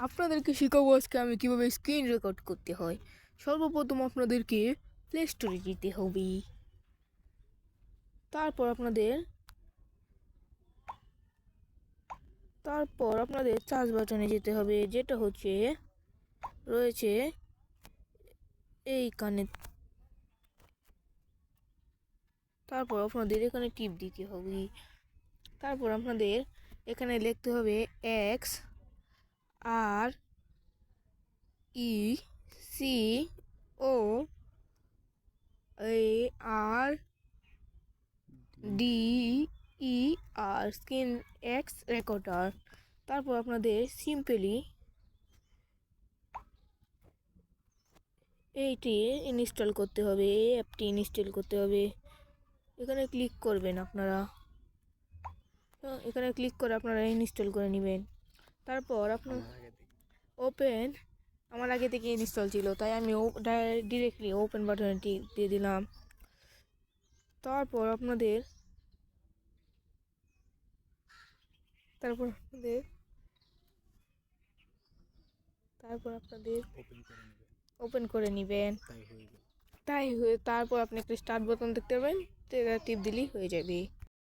আপনাদেরকে শেখাবো আজকে আমি কীভাবে স্ক্রিন রেকর্ড করতে হয়। সর্বপ্রথম আপনাদেরকে প্লে স্টোরে যেতে হবে। তারপর আপনাদের সার্চ বাটনে যেতে হবে, যেটা হচ্ছে রয়েছে এইখানে। তারপর আপনাদের এখানে টিপ দিতে হবে। তারপর আপনাদের এখানে লিখতে হবে XRECORDER স্ক্রিন এক্স রেকর্ডার। তারপর আপনাদের সিম্পলি এইটি ইনস্টল করতে হবে, এই অ্যাপটি ইনস্টল করতে হবে। এখানে ক্লিক করবেন আপনারা, এখানে ক্লিক করে আপনারা ইনস্টল করে নেবেন। তারপর আপনার আমার আগে থেকে ইনস্টল ছিল, তাই আমি ডিরেক্টলি ওপেন বাটনটি দিয়ে দিলাম। তারপর আপনাদের ওপেন করে নেবেন। তারপর আপনি একটা স্টার্ট বাটন দেখতে পাবেন, টিপ দিলেই হয়ে যাবে।